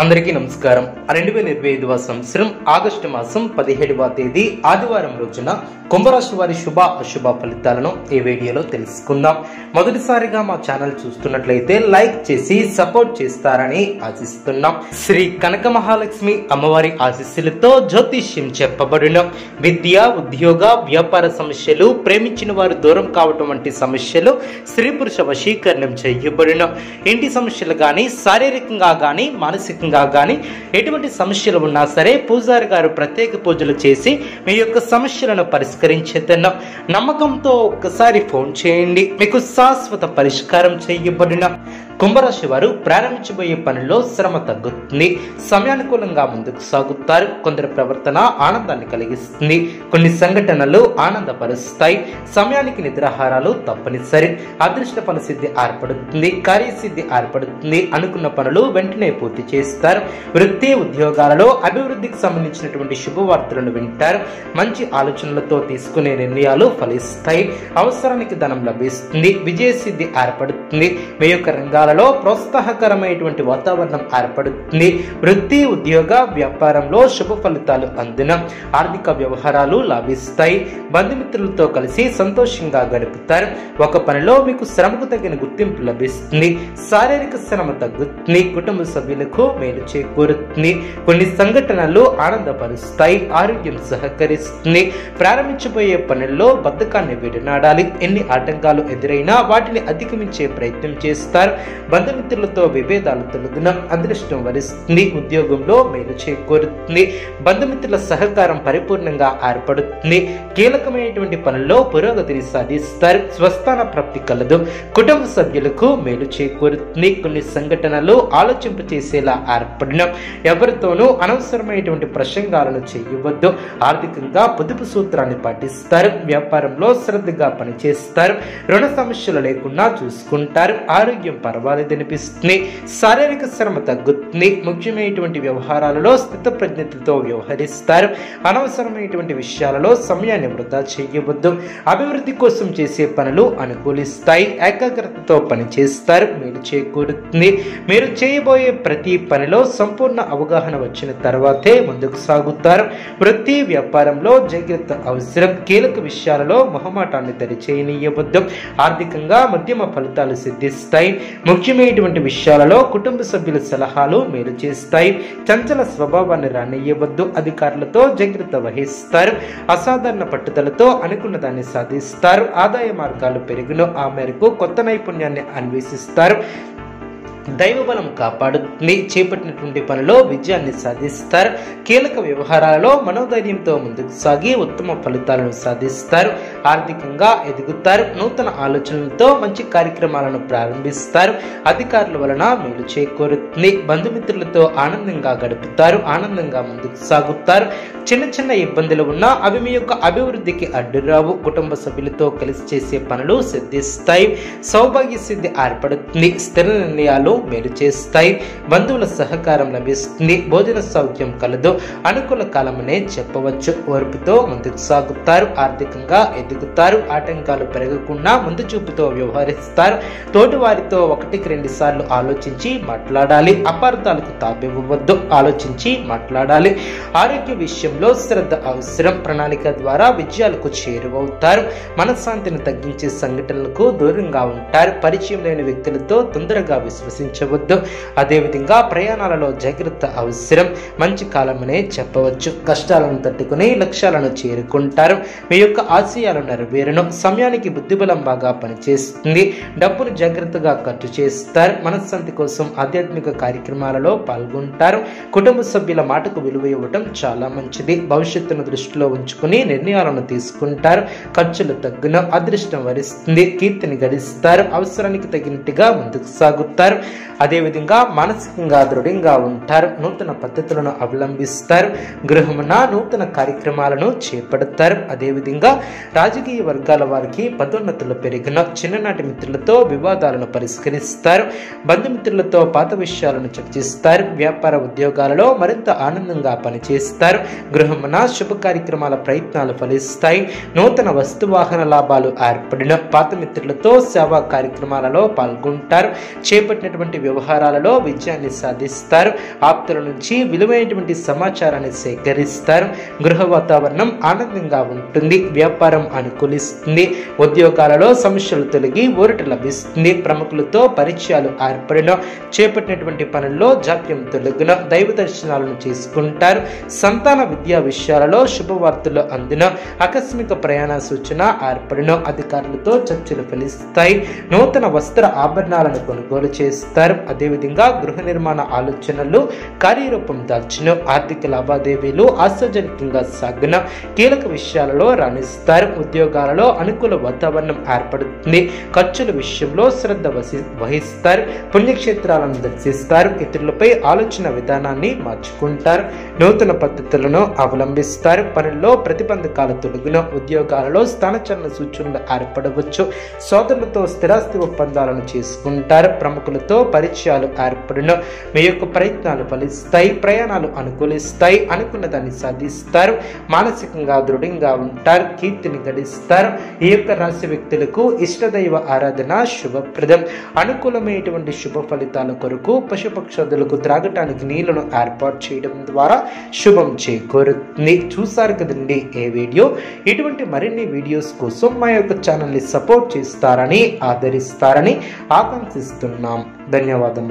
అందరికీ నమస్కారం. 2025వ సంవత్సరం ఆగస్టు మాసం 17వ తేదీ ఆదివారం రోజున కుంభరాశి వారి శుభ అశుభ ఫలితాలను ఈ వీడియోలో తెలుసుకుందాం. మొదటిసారిగా మా ఛానల్ చూస్తున్నట్లయితే లైక్ చేసి సపోర్ట్ చేస్తారని ఆశిస్తున్నాం. శ్రీ కనక మహాలక్ష్మి అమ్మవారి ఆశీస్సులతో జ్యోతిష్యం చెప్పబడిన విద్య, ఉద్యోగ, వ్యాపార సమస్యలు, ప్రేమించిన వారు దూరం కావటం వంటి సమస్యలు, స్త్రీ పురుష వశీకరణం చేయబడిన ఇంటి సమస్యలు గాని, శారీరకంగా గాని, మానసిక గాని ఎటువంటి సమస్యలు ఉన్నా సరే పూజారి గారు ప్రత్యేక పూజలు చేసి మీ యొక్క సమస్యలను పరిష్కరించేదన్న నమ్మకంతో ఒక్కసారి ఫోన్ చేయండి. మీకు శాశ్వత పరిష్కారం చేయబడిన కుంభరాశి వారు ప్రారంభించబోయే పనిలో శ్రమ తగ్గుతుంది. సమయానుకూలంగా ముందుకు సాగుతారు. కొందరి ప్రవర్తన ఆనందాన్ని కలిగిస్తుంది. కొన్ని సంఘటనలు ఆనందపరుస్తాయి. సమయానికి నిద్రాహారాలు తప్పనిసరి. అదృష్ట ఫల సిద్ధి ఏర్పడుతుంది. కార్యసిద్ధి ఏర్పడుతుంది. అనుకున్న పనులు వెంటనే పూర్తి చేస్తారు. వృత్తి ఉద్యోగాలలో అభివృద్ధికి సంబంధించినటువంటి శుభవార్తలను వింటారు. మంచి ఆలోచనలతో తీసుకునే నిర్ణయాలు ఫలిస్తాయి. అవసరానికి ధనం లభిస్తుంది. విజయసిద్ధి ఏర్పడుతుంది. మీ యొక్క రంగాలలో ప్రోత్సాహకరమైనటువంటి వాతావరణం ఏర్పడుతుంది. వృత్తి ఉద్యోగ వ్యాపారంలో శుభ ఫలితాలు అందిన ఆర్థిక వ్యవహారాలు లాభిస్తాయి. బంధుమిత్రులతో కలిసి సంతోషంగా గడుపుతారు. ఒక పనిలో మీకు శ్రమకు తగిన గుర్తింపు లభిస్తుంది. శారీరక శ్రమ తగ్గుతుంది. కుటుంబ సభ్యులకు మేలు చేకూరుతుంది. కొన్ని సంఘటనలు ఆనందపరుస్తాయి. ఆరోగ్యం సహకరిస్తుంది. ప్రారంభించబోయే పనుల్లో బద్ధకాన్ని విడనాడాలి. ఎన్ని ఆటంకాలు ఎదురైనా వాటిని అధిగమించే ప్రయత్నం చేస్తారు. బంధుమిత్రులతో విభేదాలు తొలగిన అదృష్టం వరిస్తుంది. ఉద్యోగంలో మేలు చేకూరుతుంది. బంధుమిత్రుల సహకారం పరిపూర్ణంగా ఏర్పడుతుంది. కీలకమైనటువంటి పనుల్లో పురోగతిని సాధిస్తారు. స్వస్థాన ప్రాప్తి కలదు. కుటుంబ సభ్యులకు మేలు చేకూరుతుంది. కొన్ని సంఘటనలు ఆలోచింప చేసేలా ఏర్పడిన ఎవరితోనూ అనవసరమైనటువంటి ప్రసంగాలను చేయవద్దు. ఆర్థికంగా పొదుపు సూత్రాన్ని పాటిస్తారు. వ్యాపారంలో శ్రద్ధగా పనిచేస్తారు. రుణ సమస్యలు లేకుండా చూసుకుంటారు. ఆరోగ్యం పర్వాలేదనిపిస్తుంది. శారీరక శ్రమ తగ్గుతుంది. ముఖ్యమైనటువంటి వ్యవహారాలలో స్థితప్రజ్ఞతతో వ్యవహరిస్తారు. అనవసరమైనటువంటి విషయాలలో సమయాన్ని వృధా చేయవద్దు. అభివృద్ధి కోసం చేసే పనులు అనుకూలిస్తాయి. ఏకాగ్రతతో పనిచేస్తారు. మేలు చేకూరుతుంది. మీరు చేయబోయే ప్రతి పనిలో సంపూర్ణ అవగాహన వచ్చిన తర్వాతే ముందుకు సాగుతారు. వృత్తి వ్యాపారంలో జాగ్రత్త అవసరం. కీలక విషయాలలో మొహమాటాన్ని దరిచేయనీయవద్దు. ఆర్థికంగా మధ్యమ ఫలితాలు సిద్ధిస్తాయి. ముఖ్యమైనటువంటి విషయాలలో కుటుంబ సభ్యుల సలహాలు మేలు చేస్తాయి. చంచల స్వభావాన్ని రానియవద్దు. అధికారులతో జాగ్రత్త వహిస్తారు. అసాధారణ పట్టుదలతో అనుకున్న దాన్ని సాధిస్తారు. ఆదాయ మార్గాలు పెరుగును. ఆ మేరకు కొత్త నైపుణ్యాన్ని అన్వేషిస్తారు. దైవబలం కాపాడుతుంది. చేపట్టినటువంటి పనిలో విజయాన్ని సాధిస్తారు. కీలక వ్యవహారాలలో మనోధైర్యంతో ముందుకు సాగి ఉత్తమ ఫలితాలను సాధిస్తారు. ఆర్థికంగా ఎదుగుతారు. నూతన ఆలోచనలతో మంచి కార్యక్రమాలను ప్రారంభిస్తారు. అధికారుల వలన మేలు చేకూరుతుంది. బంధుమిత్రులతో ఆనందంగా గడుపుతారు. ఆనందంగా ముందుకు సాగుతారు. చిన్న చిన్న ఇబ్బందులు ఉన్నా అవి మీ యొక్క అభివృద్ధికి అడ్డురావు. కుటుంబ సభ్యులతో కలిసి చేసే పనులు సిద్ధిస్తాయి. సౌభాగ్య సిద్ధి ఏర్పడుతుంది. స్థిర నిర్ణయాలు మేలు చేస్తాయి. బంధువుల సహకారం లభిస్తుంది. భోజన సౌఖ్యం కలదు. అనుకూల కాలమనే చెప్పవచ్చు. ఓర్పుతో ముందుకు సాగుతారు. ఆర్థికంగా ఎదుగుతారు. ఆటంకాలు పెరగకుండా ముందు చూపుతో వ్యవహరిస్తారు. తోటి వారితో 1-2 సార్లు ఆలోచించి మాట్లాడాలి. అపార్థాలకు తాపివ్వవద్దు. ఆలోచించి మాట్లాడాలి. ఆరోగ్య విషయంలో శ్రద్ధ అవసరం. ప్రణాళిక ద్వారా విజయాలకు చేరువవుతారు. మనశ్శాంతిని తగ్గించే సంఘటనలకు దూరంగా ఉంటారు. పరిచయం లేని వ్యక్తులతో తొందరగా విశ్వసించవద్దు. అదేవిధంగా ప్రయాణాలలో జాగ్రత్త అవసరం. మంచి కాలమనే చెప్పవచ్చు. కష్టాలను తట్టుకుని లక్ష్యాలను చేరుకుంటారు. మీ యొక్క ఆశయాలు నెరవేరును. సమయానికి బుద్ధిబలం బాగా పనిచేస్తుంది. డబ్బును జాగ్రత్తగా ఖర్చు చేస్తారు. మనశ్శాంతి కోసం ఆధ్యాత్మిక కార్యక్రమాలలో పాల్గొంటారు. కుటుంబ సభ్యుల మాటకు విలువ ఇవ్వటం చాలా మంచిది. భవిష్యత్తును దృష్టిలో ఉంచుకుని నిర్ణయాలను తీసుకుంటారు. ఖర్చులు తగ్గును. అదృష్టం వరిస్తుంది. కీర్తిని గడిస్తారు. అవసరానికి తగినట్టుగా ముందుకు సాగుతారు. అదేవిధంగా మానసికంగా దృఢంగా ఉంటారు. నూతన పద్ధతులను అవలంబిస్తారు. గృహమున నూతన కార్యక్రమాలను చేపడతారు. అదేవిధంగా రాజకీయ వర్గాల వారికి పదోన్నతులు పెరిగిన చిన్ననాటి మిత్రులతో వివాదాలను పరిష్కరిస్తారు. బంధుమిత్రులతో పాత విషయాలను చర్చిస్తారు. వ్యాపార ఉద్యోగాలలో మరింత ఆనందంగా పనిచేస్తారు. గృహమున శుభ కార్యక్రమాల ప్రయత్నాలు ఫలిస్తాయి. నూతన వస్తువాహన లాభాలు ఏర్పడిన పాత మిత్రులతో సేవా కార్యక్రమాలలో పాల్గొంటారు. చేపట్టినటువంటి వ్యవహారాలలో విజయాన్ని సాధిస్తారు. ఆప్తుల నుంచి విలువైనటువంటి సమాచారాన్ని సేకరిస్తారు. గృహ వాతావరణం ఆనందంగా ఉంటుంది. వ్యాపారం అనుకూలిస్తుంది. ఉద్యోగాలలో సమస్యలు తొలగి ఊరట లభిస్తుంది. ప్రముఖులతో పరిచయాలు ఏర్పడిన చేపట్టినటువంటి పనుల్లో జాప్యం తొలగిన దైవ దర్శనాలను చేసుకుంటారు. సంతాన విద్యా విషయాలలో శుభవార్తలు అందిన ఆకస్మిక ప్రయాణ సూచన ఏర్పడిన అధికారులతో చర్చలు ఫలిస్తాయి. నూతన వస్త్ర ఆభరణాలను కొనుగోలు చేస్తారు. అదేవిధంగా గృహ నిర్మాణ ఆలోచనలు కార్యరూపం దాల్చిన ఆర్థిక లావాదేవీలు ఆశాజనకంగా సాగిన కీలక విషయాలలో రాణిస్తారు. ఉద్యోగాలలో అనుకూల వాతావరణం ఏర్పడుతుంది. ఖర్చుల విషయంలో శ్రద్ధ వహిస్తారు. పుణ్యక్షేత్రాలను దర్శిస్తారు. ఇతరులపై ఆలోచన విధానాన్ని మార్చుకుంటారు. నూతన పద్ధతులను అవలంబిస్తారు. పనుల్లో ప్రతిబంధకాలు తొలగిన ఉద్యోగాలలో స్థానచలన సూచనలు ఏర్పడవచ్చు. సోదరులతో స్థిరాస్తి ఒప్పందాలను చేసుకుంటారు. ప్రముఖులతో పరిచయాలు ఏర్పడిన మీ యొక్క ప్రయత్నాలు ఫలిస్తాయి. ప్రయాణాలు అనుకూలిస్తాయి. అనుకున్న దాన్ని సాధిస్తారు. మానసికంగా దృఢంగా ఉంటారు. కీర్తిని గడిస్తారు. ఈ యొక్క రాశి వ్యక్తులకు ఇష్టదైవ ఆరాధన శుభప్రదం. అనుకూలమైనటువంటి శుభ ఫలితాల కొరకు పశుపక్షాదులకు త్రాగటానికి నీళ్లను ఏర్పాటు చేయడం ద్వారా శుభం చేకూరుతుంది. చూసారు కదండి ఏ వీడియో. ఇటువంటి మరిన్ని వీడియోస్ కోసం మా యొక్క ఛానల్ని సపోర్ట్ చేస్తారని ఆదరిస్తారని ఆకాంక్షిస్తున్నాం. ధన్యవాదములు.